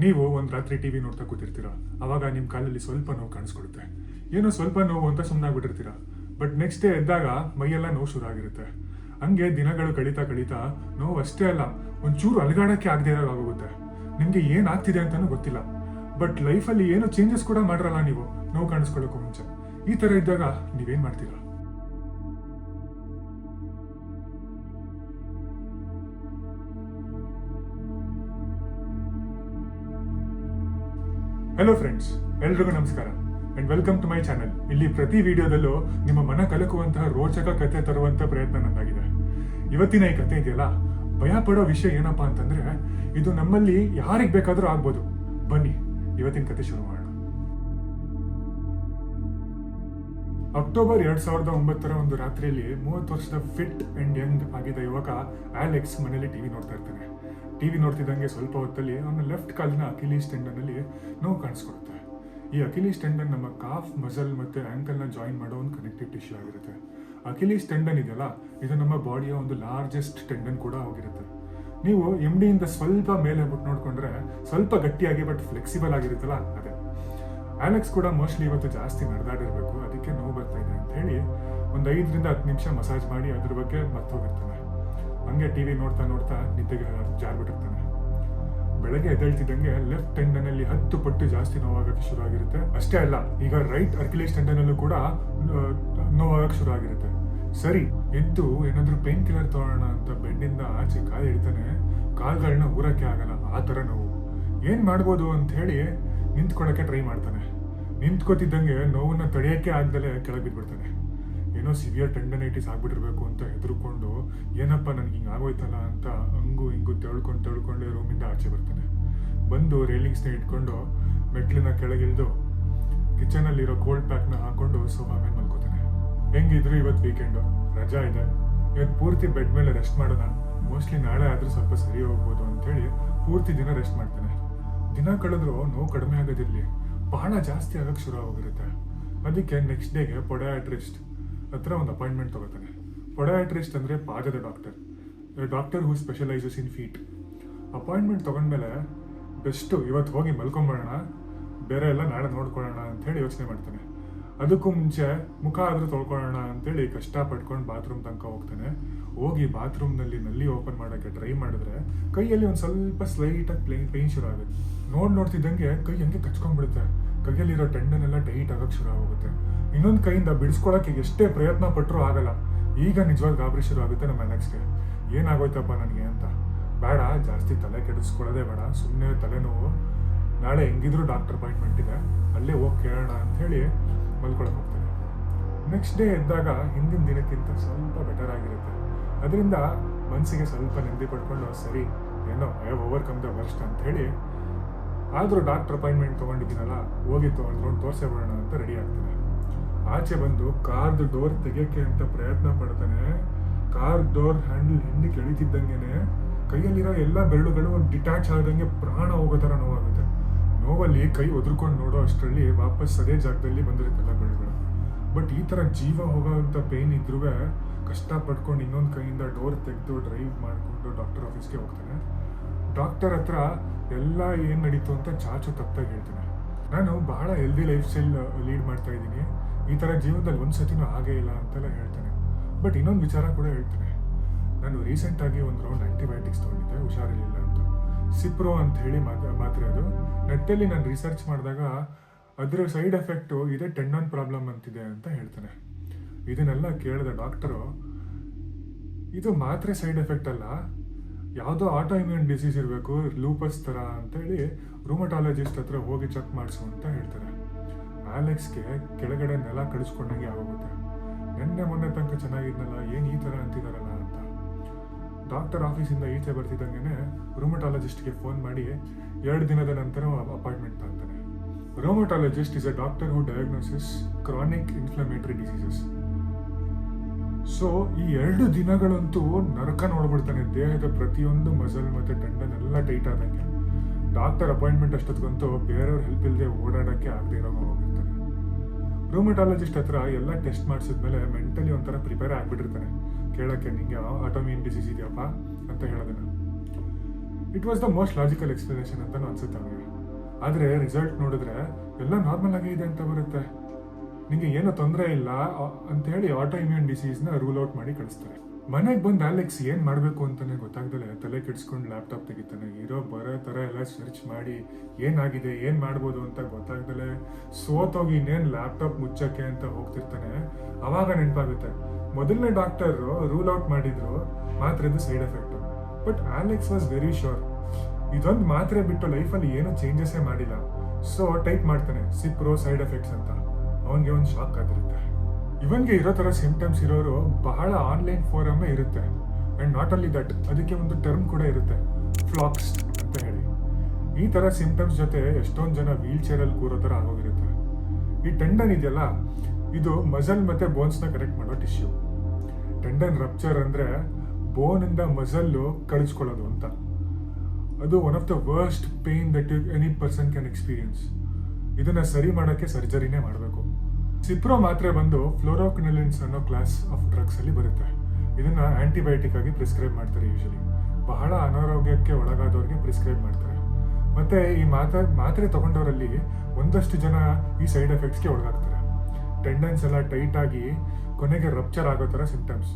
ನೀವು ಒಂದು ರಾತ್ರಿ ಟಿವಿ ನೋಡ್ತಾ ಕೂತಿರ್ತೀರ. ಅವಾಗ ನಿಮ್ಮ ಕಾಲಲ್ಲಿ ಸ್ವಲ್ಪ ನೋವು ಕಾಣಿಸ್ಕೊಡುತ್ತೆ. ಏನೋ ಸ್ವಲ್ಪ ನೋವು ಅಂತ ಸುಮ್ಮನಾಗ್ಬಿಟ್ಟಿರ್ತೀರ. ಬಟ್ ನೆಕ್ಸ್ಟ್ ಡೇ ಎದ್ದಾಗ ಮೈಯೆಲ್ಲ ನೋವು ಶುರು ಆಗಿರುತ್ತೆ. ಹಂಗೆ ದಿನಗಳು ಕಳೀತಾ ಕಳೀತಾ ನೋವು ಅಷ್ಟೇ ಅಲ್ಲ, ಒಂಚೂರು ಅಲುಗಾಡಕ್ಕೆ ಆಗದೆ ಆಗೋಗುತ್ತೆ. ನಿಮಗೆ ಏನಾಗ್ತಿದೆ ಅಂತಲೂ ಗೊತ್ತಿಲ್ಲ. ಬಟ್ ಲೈಫಲ್ಲಿ ಏನು ಚೇಂಜಸ್ ಕೂಡ ಮಾಡಿರಲ್ಲ ನೀವು ನೋವು ಕಾಣಿಸ್ಕೊಳ್ಳೋಕ್ಕೂ ಮುಂಚೆ. ಈ ಥರ ಇದ್ದಾಗ ನೀವೇನು ಮಾಡ್ತೀರಾ? ಹಲೋ ಫ್ರೆಂಡ್ಸ್, ಎಲ್ರಿಗೂ ನಮಸ್ಕಾರ and welcome to my channel. ಇಲ್ಲಿ ಪ್ರತಿ ವಿಡಿಯೋದಲ್ಲೂ ನಿಮ್ಮ ಮನ ಕಲಕುವಂತಹ ರೋಚಕ ಕಥೆ ತರುವಂತ ಪ್ರಯತ್ನ ನಂದಾಗಿದೆ. ಇವತ್ತಿನ ಈ ಕಥೆ ಇದೆಯಲ್ಲ, ಭಯ ಪಡೋ ವಿಷಯ ಏನಪ್ಪಾ ಅಂತಂದ್ರೆ ಇದು ನಮ್ಮಲ್ಲಿ ಯಾರಿಗೆ ಬೇಕಾದ್ರೂ ಆಗ್ಬೋದು. ಬನ್ನಿ ಇವತ್ತಿನ ಕಥೆ ಶುರು ಮಾಡೋಣ. ಅಕ್ಟೋಬರ್ 2009 ಒಂದು ರಾತ್ರಿಯಲ್ಲಿ 30 ವರ್ಷದ ಫಿಟ್ ಅಂಡ್ ಯಂಗ್ ಆಗಿದ್ದ ಯುವಕ ಆಲೆಕ್ಸ್ ಮನೆಯಲ್ಲಿ ಟಿವಿ ನೋಡ್ತಾ ಇರ್ತಾನೆ. ಟಿವಿ ನೋಡ್ತಿದ್ದಂಗೆ ಸ್ವಲ್ಪ ಹೊತ್ತಲ್ಲಿ ಅವನ ಲೆಫ್ಟ್ ಕಾಲಿನ ಅಕಿಲೀಸ್ ಟೆಂಡನಲ್ಲಿ ನೋವು ಕಾಣಿಸ್ಕೊಡುತ್ತೆ. ಈ ಅಕಿಲೀಸ್ ಟೆಂಡನ್ ನಮ್ಮ ಕಾಫ್ ಮಸಲ್ ಮತ್ತೆ ಆಂಕಲ್ನ ಜಾಯಿನ್ ಮಾಡೋ ಒಂದು ಕನೆಕ್ಟಿವ್ ಟಿಶ್ಯೂ ಆಗಿರುತ್ತೆ. ಅಕಿಲೀಸ್ ಟೆಂಡನ್ ಇದೆಯಲ್ಲ, ಇದು ನಮ್ಮ ಬಾಡಿಯ ಒಂದು ಲಾರ್ಜೆಸ್ಟ್ ಟೆಂಡನ್ ಕೂಡ ಆಗಿರುತ್ತೆ. ನೀವು MD ಸ್ವಲ್ಪ ಮೇಲೆ ಬಿಟ್ಟು ನೋಡ್ಕೊಂಡ್ರೆ ಸ್ವಲ್ಪ ಗಟ್ಟಿಯಾಗಿ ಬಟ್ ಫ್ಲೆಕ್ಸಿಬಲ್ ಆಗಿರುತ್ತಲ್ಲ, ಅದೇ. ಆಲೆಕ್ಸ್ ಕೂಡ ಮೋಸ್ಟ್ಲಿ ಇವತ್ತು ಜಾಸ್ತಿ ನಡೆದಾಡಿರ್ಬೇಕು, ಅದಕ್ಕೆ ನೋವು ಬರ್ತಾ ಇದೆ ಅಂತ ಹೇಳಿ ಒಂದು 5 ರಿಂದ 10 ನಿಮಿಷ ಮಸಾಜ್ ಮಾಡಿ ಅದ್ರ ಬಗ್ಗೆ ಮರ್ತೋಗಿರ್ತಾನೆ. ಹಂಗೆ ಟಿವಿ ನೋಡ್ತಾ ನೋಡ್ತಾ ನಿದ್ದೆಗೆ ಜಾರ್ಬಿಟ್ಟಿರ್ತಾನೆ. ಬೆಳಗ್ಗೆ ಎದ್ದೇಳ್ತಿದ್ದಂಗೆ ಲೆಫ್ಟ್ ಟೆಂಡನಲ್ಲಿ 10 ಪಟ್ಟು ಜಾಸ್ತಿ ನೋವಾಗಕ್ಕೆ ಶುರು ಆಗಿರುತ್ತೆ. ಅಷ್ಟೇ ಅಲ್ಲ, ಈಗ ರೈಟ್ ಅರ್ಕಿಲೀಸ್ ಟೆಂಡನಲ್ಲೂ ಕೂಡ ನೋವಾಗಕ್ಕೆ ಶುರು ಆಗಿರುತ್ತೆ. ಸರಿ, ಎದ್ದು ಏನಾದ್ರೂ ಪೇನ್ ಕಿಲ್ಲರ್ ತಗೋಣ ಅಂತ ಬೆಡ್ಡಿಂದ ಆಚೆ ಕಾಲು ಇಡ್ತಾನೆ. ಕಾಲ್ಗಳನ್ನ ಊರಕ್ಕೆ ಆಗಲ್ಲ, ಆ ಥರ ನೋವು. ಏನ್ ಮಾಡ್ಬೋದು ಅಂತ ಹೇಳಿ ನಿಂತ್ಕೊಳ್ಳೋಕೆ ಟ್ರೈ ಮಾಡ್ತಾನೆ. ನಿಂತ್ಕೋತಿದ್ದಂಗೆ ನೋವನ್ನ ತಡೆಯೋಕ್ಕೆ ಆಗ್ದಲೇ ಕೆಳಗೆ ಬಿದ್ಬಿಡ್ತಾನೆ. ಏನೋ ಸಿವಿಯರ್ ಟೆಂಡನೈಟಿಸ್ ಆಗ್ಬಿಟ್ಟಿರ್ಬೇಕು ಅಂತ ಹೆದರ್ಕೊಂಡು ಏನಪ್ಪ ನನಗೆ ಹಿಂಗೆ ಆಗೋಯ್ತಲ್ಲ ಅಂತ ಹಂಗು ಹಿಂಗು ತೆಳ್ಕೊಂಡೆ ರೂಮಿಂದ ಆಚೆ ಬರ್ತಾನೆ. ಬಂದು ರೇಲಿಂಗ್ಸ್ನ ಇಟ್ಕೊಂಡು ಮೆಟ್ಲಿನ ಕೆಳಗಿಳಿದು ಕಿಚನಲ್ಲಿರೋ ಕೋಲ್ಡ್ ಪ್ಯಾಕ್ನ ಹಾಕೊಂಡು ಸೋಫಾ ಮೇಲೆ ಮಲ್ಕೋತಾನೆ. ಹೆಂಗಿದ್ರು ಇವತ್ತು ವೀಕೆಂಡು, ರಜಾ ಇದೆ, ಇವತ್ತು ಪೂರ್ತಿ ಬೆಡ್ ಮೇಲೆ ರೆಸ್ಟ್ ಮಾಡೋಣ, ಮೋಸ್ಟ್ಲಿ ನಾಳೆ ಆದರೂ ಸ್ವಲ್ಪ ಸರಿ ಹೋಗ್ಬೋದು ಅಂತೇಳಿ ಪೂರ್ತಿ ದಿನ ರೆಸ್ಟ್ ಮಾಡ್ತಾನೆ. ದಿನ ಕಳೆದ್ರೂ ನೋವು ಕಡಿಮೆ ಆಗೋದಿರಲಿ, ಬಹಳ ಜಾಸ್ತಿ ಆಗಕ್ಕೆ ಶುರು ಆಗಿರುತ್ತೆ. ಅದಕ್ಕೆ ನೆಕ್ಸ್ಟ್ ಡೇಗೆ ಪೊಡಯಾಟ್ರಿಸ್ಟ್ ಹತ್ರ ಒಂದು ಅಪಾಯಿಂಟ್ಮೆಂಟ್ ತಗೋತಾನೆ. ಪೊಡಯಾಟ್ರಿಸ್ಟ್ ಅಂದರೆ ಪಾದದ doctor who specializes in feet. Appointment ತೊಗೊಂಡ್ಮೇಲೆ ಬೆಸ್ಟು ಇವತ್ತು ಹೋಗಿ ಮಲ್ಕೊಂಬಿಡೋಣ, ಬೇರೆ ಎಲ್ಲ ನಾಳೆ ನೋಡ್ಕೊಳ್ಳೋಣ ಅಂಥೇಳಿ ಯೋಚನೆ ಮಾಡ್ತಾನೆ. ಅದಕ್ಕೂ ಮುಂಚೆ ಮುಖ ಆದರೂ ತೊಳ್ಕೊಳ್ಳೋಣ ಅಂತೇಳಿ ಕಷ್ಟಪಟ್ಕೊಂಡು ಬಾತ್ರೂಮ್ ತನಕ ಹೋಗ್ತಾನೆ. ಹೋಗಿ ಬಾತ್ರೂಮ್ನಲ್ಲಿ ನಲ್ಲಿ ಓಪನ್ ಮಾಡೋಕ್ಕೆ ಟ್ರೈ ಮಾಡಿದ್ರೆ ಕೈಯಲ್ಲಿ ಒಂದು ಸ್ವಲ್ಪ ಸ್ಲೈಟಾಗಿ ಪೇನ್ ಶುರು ಆಗುತ್ತೆ. ನೋಡ್ತಿದ್ದಂಗೆ ಕೈ ಹಂಗೆ ಕಚ್ಕೊಂಡ್ಬಿಡುತ್ತೆ. ಕೈಯಲ್ಲಿರೋ ಟೆಂಡನ್ ಎಲ್ಲ ಟೈಟ್ ಆಗೋಕ್ಕೆ ಶುರು ಆಗುತ್ತೆ. ಇನ್ನೊಂದು ಕೈಯಿಂದ ಬಿಡಿಸ್ಕೊಳಕ್ಕೆ ಎಷ್ಟೇ ಪ್ರಯತ್ನ ಪಟ್ಟರೂ ಆಗಲ್ಲ. ಈಗ ನಿಜವಾಗಿ ಗಾಬರಿ ಶುರು ಆಗುತ್ತೆ ನಮ್ಮ ಅಲೆಕ್ಸ್ಗೆ. ಏನಾಗೋಯ್ತಪ್ಪ ನನಗೆ ಅಂತ. ಬೇಡ, ಜಾಸ್ತಿ ತಲೆ ಕೆಡಿಸ್ಕೊಳ್ಳೋದೇ ಬೇಡ, ಸುಮ್ಮನೆ ತಲೆನೋವು, ನಾಳೆ ಹೆಂಗಿದ್ರು ಡಾಕ್ಟರ್ ಅಪಾಯಿಂಟ್ಮೆಂಟ್ ಇದೆ, ಅಲ್ಲೇ ಹೋಗಿ ಕೇಳೋಣ ಅಂತ ಹೇಳಿ ಮಲ್ಕೊಳಕ್ಕೆ ಹೋಗ್ತಾನೆ. ನೆಕ್ಸ್ಟ್ ಡೇ ಎದ್ದಾಗ ಹಿಂದಿನ ದಿನಕ್ಕಿಂತ ಸ್ವಲ್ಪ ಬೆಟರ್ ಆಗಿರುತ್ತೆ. ಅದರಿಂದ ಮನಸ್ಸಿಗೆ ಸ್ವಲ್ಪ ನೆಮ್ಮದಿ ಪಡ್ಕೊಂಡು ಸರಿ, ಏನೋ I have overcome the worst ಅಂತ ಹೇಳಿ, ಆದರೂ ಡಾಕ್ಟರ್ ಅಪಾಯಿಂಟ್ಮೆಂಟ್ ತೊಗೊಂಡಿದ್ದೀನಲ್ಲ, ಹೋಗಿ ತೋರಿಸೇ ಬಿಡೋಣ ಅಂತ ರೆಡಿ ಆಗ್ತಾನೆ. ಆಚೆ ಬಂದು ಕಾರ್ದು ಡೋರ್ ತೆಗಿಯೋಕ್ಕೆ ಅಂತ ಪ್ರಯತ್ನ ಪಡ್ತಾನೆ. ಕಾರ್ ಡೋರ್ ಹ್ಯಾಂಡಲ್ ಹಿಂದಕ್ಕೆ ಎಳಿತಿದ್ದಂಗೆನೆ ಕೈಯಲ್ಲಿರೋ ಎಲ್ಲ ಬೆರಳುಗಳು ಡಿಟ್ಯಾಚ್ ಆದಂಗೆ ಪ್ರಾಣ ಹೋಗೋ ಥರ ನೋವಾಗುತ್ತೆ. ನೋವಲ್ಲಿ ಕೈ ಒದ್ರಕೊಂಡು ನೋಡೋ ಅಷ್ಟರಲ್ಲಿ ವಾಪಸ್ ಅದೇ ಜಾಗದಲ್ಲಿ ಬಂದಿರುತ್ತಲ್ಲ ಬೆರಳುಗಳು. ಬಟ್ ಈ ಥರ ಜೀವ ಹೋಗೋವಂಥ ಪೇನ್ ಇದ್ರೂ ಕಷ್ಟಪಟ್ಕೊಂಡು ಇನ್ನೊಂದು ಕೈಯಿಂದ ಡೋರ್ ತೆಗೆದು ಡ್ರೈವ್ ಮಾಡಿಕೊಂಡು ಡಾಕ್ಟರ್ ಆಫೀಸ್ಗೆ ಹೋಗ್ತಾನೆ. ಡಾಕ್ಟರ್ ಹತ್ರ ಎಲ್ಲ ಏನು ನಡೀತು ಅಂತ ಚಾಚು ತಪ್ಪಾಗಿ ಹೇಳ್ತಾನೆ. ನಾನು ಬಹಳ ಹೆಲ್ದಿ ಲೈಫ್ ಸ್ಟೈಲ್ ಲೀಡ್ ಮಾಡ್ತಾ ಇದ್ದೀನಿ, ಈ ಥರ ಜೀವನದಲ್ಲಿ ಒಂದು ಸತಿನೂ ಆಗೇ ಇಲ್ಲ ಅಂತೆಲ್ಲ ಹೇಳ್ತಾನೆ. ಬಟ್ ಇನ್ನೊಂದು ವಿಚಾರ ಕೂಡ ಹೇಳ್ತಾನೆ. ನಾನು ರೀಸೆಂಟಾಗಿ ಒಂದು ರೌಂಡ್ ಆ್ಯಂಟಿಬಯೋಟಿಕ್ಸ್ ತೊಗೊಂಡಿದ್ದೆ, ಹುಷಾರಿರಲಿಲ್ಲ ಅಂತ. ಸಿಪ್ರೋ ಅಂತ ಹೇಳಿ ಮಾತ್ರೆ ಅದು. ನೆಟ್ಟಲ್ಲಿ ನಾನು ರಿಸರ್ಚ್ ಮಾಡಿದಾಗ ಅದರ ಸೈಡ್ ಎಫೆಕ್ಟು ಇದೇ ಟೆಂಡನ್ ಪ್ರಾಬ್ಲಮ್ ಅಂತಿದೆ ಅಂತ ಹೇಳ್ತಾನೆ. ಇದನ್ನೆಲ್ಲ ಕೇಳಿದ ಡಾಕ್ಟರು, ಇದು ಮಾತ್ರೆ ಸೈಡ್ ಎಫೆಕ್ಟ್ ಅಲ್ಲ, ಯಾವುದೋ ಆಟೋ ಇಮ್ಯೂನ್ ಡಿಸೀಸ್ ಇರಬೇಕು, ಲೂಪಸ್ ಥರ ಅಂತೇಳಿ ರೂಮಟಾಲಜಿಸ್ಟ್ ಹತ್ರ ಹೋಗಿ ಚೆಕ್ ಮಾಡಿಸು ಅಂತ ಹೇಳ್ತಾರೆ. ಆಲೆಕ್ಸ್ಗೆ ಕೆಳಗಡೆ ನೆಲ ಕಳಿಸ್ಕೊಂಡಂಗೆ ಆಗೋಗುತ್ತೆ. ಮೊನ್ನೆ ತನಕ ಚೆನ್ನಾಗಿದ್ನಲ್ಲ, ಏನು ಈ ಥರ ಅಂತಿದಾರಲ್ಲ ಅಂತ. ಡಾಕ್ಟರ್ ಆಫೀಸಿಂದ ಈಚೆ ಬರ್ತಿದ್ದಂಗೆ ರೂಮಟಾಲಜಿಸ್ಟ್ಗೆ ಫೋನ್ ಮಾಡಿ 2 ದಿನದ ನಂತರ ಅಪಾಯಿಂಟ್ಮೆಂಟ್ ತಗ್ತಾನೆ. Rheumatologist is a doctor who diagnosis chronic inflammatory diseases. So ಈ 2 ದಿನಗಳಂತೂ ನರಕ ನೋಡ್ಬಿಡ್ತಾನೆ. ದೇಹದ ಪ್ರತಿಯೊಂದು ಮಸಲ್ ಮತ್ತು ಟೆಂಡನ್ ಎಲ್ಲ ಟೈಟ್ ಆದಂಗೆ. ಡಾಕ್ಟರ್ ಅಪಾಯಿಂಟ್ಮೆಂಟ್ ಅಷ್ಟೊತ್ಕೊಂತೂ ಬೇರೆಯವ್ರ ಹೆಲ್ಪ್ ಇಲ್ಲದೆ ಓಡಾಡೋಕ್ಕೆ ಆಗದೆ ಇರೋ ಹೋಗಿರ್ತಾನೆ. ರೂಮಟಾಲಜಿಸ್ಟ್ ಹತ್ರ ಎಲ್ಲ ಟೆಸ್ಟ್ ಮಾಡಿಸಿದ್ಮೇಲೆ ಮೆಂಟಲಿ ಒಂಥರ ಪ್ರಿಪೇರ್ ಆಗಿಬಿಟ್ಟಿರ್ತಾನೆ ಕೇಳೋಕ್ಕೆ, ನಿಂಗೆ ಆಟೋಮಿನ್ ಡಿಸೀಸ್ ಇದೆಯಪ್ಪ ಅಂತ ಹೇಳೋದನ್ನ. It was the most logical explanation ಅಂತ ಅನ್ಸುತ್ತೆ ಅವನಿಗೆ. ಆದರೆ ರಿಸಲ್ಟ್ ನೋಡಿದ್ರೆ ಎಲ್ಲ ನಾರ್ಮಲ್ ಆಗೇ ಇದೆ ಅಂತ ಬರುತ್ತೆ. ನಿಮಗೆ ಏನೋ ತೊಂದರೆ ಇಲ್ಲ ಅಂತ ಹೇಳಿ ಆಟೋ ಇಮ್ಯೂನ್ ಡಿಸೀಸ್ನ ರೂಲ್ ಔಟ್ ಮಾಡಿ ಕಳಿಸ್ತಾರೆ. ಮನೆಗೆ ಬಂದು ಅಲೆಕ್ಸ್ ಏನು ಮಾಡಬೇಕು ಅಂತಾನೆ ಗೊತ್ತಾಗ್ದಲೆ ತಲೆ ಕೆಡಿಸ್ಕೊಂಡು ಲ್ಯಾಪ್ಟಾಪ್ ತೆಗಿತಾನೆ. ಇರೋ ಬರೋ ಥರ ಎಲ್ಲ ಸರ್ಚ್ ಮಾಡಿ ಏನಾಗಿದೆ ಏನು ಮಾಡ್ಬೋದು ಅಂತ ಗೊತ್ತಾಗ್ದಲೆ ಸೋತೋಗಿ ಇನ್ನೇನು ಲ್ಯಾಪ್ಟಾಪ್ ಮುಚ್ಚಕ್ಕೆ ಅಂತ ಹೋಗ್ತಿರ್ತಾನೆ. ಅವಾಗ ನೆನಪಾಗುತ್ತೆ ಮೊದಲನೇ ಡಾಕ್ಟರ್ ರೂಲ್ ಔಟ್ ಮಾಡಿದ್ರು ಮಾತ್ರೆದು side effect. But Alex was very sure ಇದೊಂದು ಮಾತ್ರೆ ಬಿಟ್ಟು ಲೈಫಲ್ಲಿ ಏನೂ ಚೇಂಜಸ್ಸೇ ಮಾಡಿಲ್ಲ. ಸೊ ಟೈಪ್ ಮಾಡ್ತಾನೆ ಸಿಪ್ರೋ ಸೈಡ್ ಎಫೆಕ್ಟ್ಸ್ ಅಂತ. ಅವನಿಗೆ ಒಂದು ಶಾಕ್ ಆಗಿರುತ್ತೆ. ಇವನ್ಗೆ ಇರೋ ಥರ ಸಿಂಪ್ಟಮ್ಸ್ ಇರೋರು ಬಹಳ ಆನ್ಲೈನ್ ಫೋರಮ್ಮೇ ಇರುತ್ತೆ. ಆ್ಯಂಡ್ ನಾಟ್ ಓನ್ಲಿ ದಟ್, ಅದಕ್ಕೆ ಒಂದು ಟರ್ಮ್ ಕೂಡ ಇರುತ್ತೆ, ಫ್ಲಾಕ್ಸ್ ಅಂತ ಹೇಳಿ. ಈ ಥರ ಸಿಂಪ್ಟಮ್ಸ್ ಜೊತೆ ಎಷ್ಟೊಂದು ಜನ ವೀಲ್ ಚೇರಲ್ಲಿ ಕೂರೋ ಥರ ಆಗೋಗಿರುತ್ತೆ. ಈ ಟೆಂಡನ್ ಇದೆಯಲ್ಲ, ಇದು ಮಸಲ್ ಮತ್ತು ಬೋನ್ಸ್ನ ಕನೆಕ್ಟ್ ಮಾಡೋ ಟಿಶ್ಯೂ. ಟೆಂಡನ್ ರಪ್ಚರ್ ಅಂದರೆ ಬೋನಿಂದ ಮಸಲ್ಲು ಕಳಿಸ್ಕೊಳ್ಳೋದು ಅಂತ. ಅದು one of the worst pain that any person can experience. ಇದನ್ನು ಸರಿ ಮಾಡೋಕ್ಕೆ ಸರ್ಜರಿನೇ ಮಾಡಬೇಕು. ಸಿಪ್ರೋ ಮಾತ್ರೆ ಬಂದು ಫ್ಲೋರೋಕ್ವಿನಿಲಿನ್ಸ್ ಅನ್ನೋ ಕ್ಲಾಸ್ ಆಫ್ ಡ್ರಗ್ಸ್ ಅಲ್ಲಿ ಬರುತ್ತೆ. ಇದನ್ನ ಆಂಟಿಬಯೋಟಿಕ್ ಆಗಿ ಪ್ರಿಸ್ಕ್ರೈಬ್ ಮಾಡ್ತಾರೆ. ಯೂಶಲಿ ಬಹಳ ಅನಾರೋಗ್ಯಕ್ಕೆ ಒಳಗಾದವ್ರಿಗೆ ಪ್ರಿಸ್ಕ್ರೈಬ್ ಮಾಡ್ತಾರೆ. ಮತ್ತೆ ಈ ಮಾತ್ರೆ ತಗೊಂಡವರಲ್ಲಿ ಒಂದಷ್ಟು ಜನ ಈ ಸೈಡ್ ಎಫೆಕ್ಟ್ಸ್ಗೆ ಒಳಗಾಗ್ತಾರೆ. ಟೆಂಡನ್ಸ್ ಎಲ್ಲ ಟೈಟ್ ಆಗಿ ಕೊನೆಗೆ ರಪ್ಚರ್ ಆಗೋ ಥರ ಸಿಂಪ್ಟಮ್ಸ್.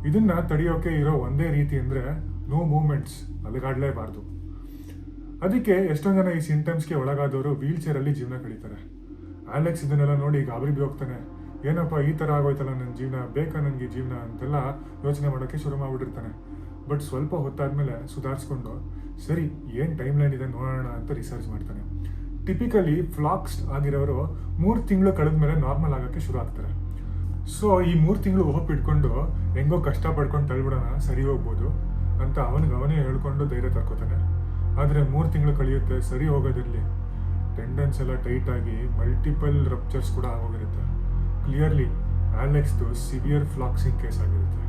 ಇದನ್ನ ತಡೆಯೋಕೆ ಇರೋ ಒಂದೇ ರೀತಿ ಅಂದರೆ ನೋ ಮೂವ್ಮೆಂಟ್ಸ್, ಅಲುಗಾಡಲೇಬಾರ್ದು. ಅದಕ್ಕೆ ಎಷ್ಟೊಂದು ಜನ ಈ ಸಿಂಟಮ್ಸ್ಗೆ ಒಳಗಾದವರು ವೀಲ್ ಚೇರಲ್ಲಿ ಜೀವನ ಕಳೀತಾರೆ. ಅಲೆಕ್ಸ್ ಇದನ್ನೆಲ್ಲ ನೋಡಿ ಗಾಬರಿ ಹೋಗ್ತಾನೆ. ಏನಪ್ಪ ಈ ಥರ ಆಗೋಯ್ತಲ್ಲ ನನ್ನ ಜೀವನ, ಬೇಕಾ ನನಗೆ ಜೀವನ ಅಂತೆಲ್ಲ ಯೋಚನೆ ಮಾಡೋಕ್ಕೆ ಶುರು ಮಾಡಿಬಿಟ್ಟಿರ್ತಾನೆ. ಬಟ್ ಸ್ವಲ್ಪ ಹೊತ್ತಾದ್ಮೇಲೆ ಸುಧಾರಿಸ್ಕೊಂಡು ಸರಿ ಏನು ಟೈಮ್ ಲೈನ್ ಇದೆ ನೋಡೋಣ ಅಂತ ರಿಸರ್ಚ್ ಮಾಡ್ತಾನೆ. ಟಿಪಿಕಲಿ ಫ್ಲಾಕ್ಸ್ ಆಗಿರೋರು 3 ತಿಂಗಳು ಕಳೆದ್ಮೇಲೆ ನಾರ್ಮಲ್ ಆಗೋಕ್ಕೆ ಶುರು ಆಗ್ತಾರೆ. ಸೊ ಈ 3 ತಿಂಗಳು ಹೋಪ್ ಇಟ್ಕೊಂಡು ಹೆಂಗೋ ಕಷ್ಟ ಪಡ್ಕೊಂಡು ತಳ್ಬಿಡೋಣ, ಸರಿ ಹೋಗ್ಬೋದು ಅಂತ ಅವನೇ ಹೇಳ್ಕೊಂಡು ಧೈರ್ಯ ತರ್ಕೋತಾನೆ. ಆದರೆ 3 ತಿಂಗಳು ಕಳೆಯುತ್ತೆ, ಸರಿ ಹೋಗೋದಿರಲಿ. ಟೆಂಡನ್ಸ್ ಎಲ್ಲ ಟೈಟ್ ಆಗಿ ಮಲ್ಟಿಪಲ್ ರಪ್ಚರ್ಸ್ ಕೂಡ ಆಗೋಗಿರುತ್ತೆ. ಕ್ಲಿಯರ್ಲಿ ಅಲೆಕ್ಸ್ದು ಸಿವಿಯರ್ ಫ್ಲಾಕ್ಸಿಂಗ್ ಕೇಸ್ ಆಗಿರುತ್ತೆ.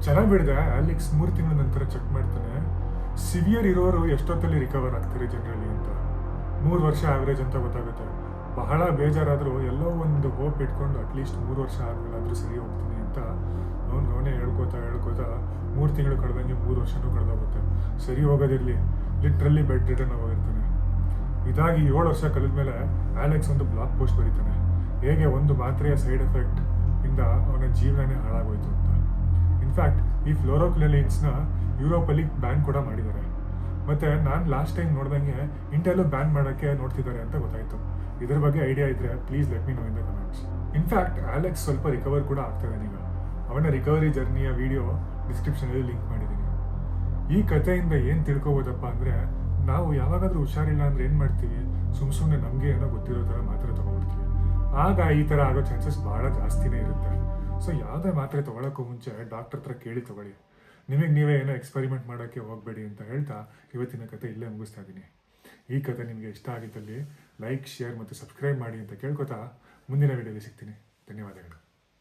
ಚೆನ್ನಾಗಿ ಬಿಡಿದೆ ಅಲೆಕ್ಸ್ 3 ತಿಂಗಳ ನಂತರ ಚೆಕ್ ಮಾಡ್ತಾನೆ. ಸಿವಿಯರ್ ಇರೋರು ಎಷ್ಟೊತ್ತಲ್ಲಿ ರಿಕವರ್ ಆಗ್ತಾರೆ ಜನರಲಿ ಅಂತ. 3 ವರ್ಷ ಆವ್ರೇಜ್ ಅಂತ ಗೊತ್ತಾಗುತ್ತೆ. ಬಹಳ ಬೇಜಾರಾದರೂ ಎಲ್ಲೋ ಒಂದು ಹೋಪ್ ಇಟ್ಕೊಂಡು ಅಟ್ಲೀಸ್ಟ್ 3 ವರ್ಷ ಆದ್ಮೇಲಾದರೂ ಸರಿ ಹೋಗ್ತೀನಿ ಅಂತ ಅವನೇ ಹೇಳ್ಕೋತಾ 3 ತಿಂಗಳು ಕಳೆದಂಗೆ 3 ವರ್ಷನೂ ಕಳೆದೋಗುತ್ತೆ. ಸರಿ ಹೋಗೋದಿರಲಿ, ಲಿಟ್ರಲಿ ಬೆಡ್ ರಿಟರ್ನ್ ಹೋಗಿರ್ತಾನೆ. ಇದಾಗಿ 7 ವರ್ಷ ಕಳೆದ್ಮೇಲೆ ಅಲೆಕ್ಸ್ ಒಂದು ಬ್ಲಾಗ್ ಪೋಸ್ಟ್ ಬರೀತಾನೆ, ಹೇಗೆ ಒಂದು ಮಾತ್ರೆಯ ಸೈಡ್ ಎಫೆಕ್ಟ್ ಇಂದ ಅವನ ಜೀವನನೇ ಹಾಳಾಗೋಯ್ತು ಅಂತ. ಇನ್ಫ್ಯಾಕ್ಟ್ ಈ ಫ್ಲೋರೋಕ್ವಿನಿಲಿನ್ಸ್ನ ಯುರೋಪಲ್ಲಿ ಬ್ಯಾನ್ ಕೂಡ ಮಾಡಿದ್ದಾರೆ. ಮತ್ತು ನಾನು ಲಾಸ್ಟ್ ಟೈಮ್ ನೋಡ್ದಂಗೆ ಇಂಡಿಯಲ್ಲೂ ಬ್ಯಾನ್ ಮಾಡೋಕ್ಕೆ ನೋಡ್ತಿದ್ದಾರೆ ಅಂತ ಗೊತ್ತಾಯಿತು. ಇದ್ರ ಬಗ್ಗೆ ಐಡಿಯಾ ಇದ್ದರೆ please let me no in the comments. In fact Alex ಸ್ವಲ್ಪ ರಿಕವರ್ ಕೂಡ ಆಗ್ತಾಯಿದ್ದಾನೆ ಈಗ. ಅವನ ರಿಕವರಿ ಜರ್ನಿಯ ವಿಡಿಯೋ ಡಿಸ್ಕ್ರಿಪ್ಷನಲ್ಲಿ ಲಿಂಕ್ ಮಾಡಿದ್ದೀನಿ. ಈ ಕಥೆಯಿಂದ ಏನು ತಿಳ್ಕೊಬೋದಪ್ಪ ಅಂದರೆ, ನಾವು ಯಾವಾಗಾದರೂ ಹುಷಾರಿಲ್ಲ ಅಂದರೆ ಏನು ಮಾಡ್ತೀವಿ, ಸುಮ್ಮನೆ ನಮಗೆ ಏನೋ ಗೊತ್ತಿರೋ ಥರ ಮಾತ್ರೆ ತೊಗೊಬಿಡ್ತೀವಿ. ಆಗ ಈ ಥರ ಆಗೋ ಚಾನ್ಸಸ್ ಭಾಳ ಜಾಸ್ತಿನೇ ಇರುತ್ತೆ. ಸೊ ಯಾವುದೇ ಮಾತ್ರೆ ತೊಗೊಳಕ್ಕೂ ಮುಂಚೆ ಡಾಕ್ಟರ್ ಹತ್ರ ಕೇಳಿ ತೊಗೊಳ್ಳಿ. ನೀವೇ ಏನೋ ಎಕ್ಸ್ಪರಿಮೆಂಟ್ ಮಾಡೋಕ್ಕೆ ಹೋಗಬೇಡಿ ಅಂತ ಹೇಳ್ತಾ ಇವತ್ತಿನ ಕತೆ ಇಲ್ಲೇ ಮುಗಿಸ್ತಾ ಇದ್ದೀನಿ. ಈ ಕತೆ ನಿಮಗೆ ಇಷ್ಟ ಆಗಿದ್ದಲ್ಲಿ ಲೈಕ್, ಶೇರ್ ಮತ್ತು ಸಬ್ಸ್ಕ್ರೈಬ್ ಮಾಡಿ ಅಂತ ಕೇಳ್ಕೊತಾ ಮುಂದಿನ ವಿಡಿಯೋಗೆ ಸಿಗ್ತೀನಿ. ಧನ್ಯವಾದಗಳು.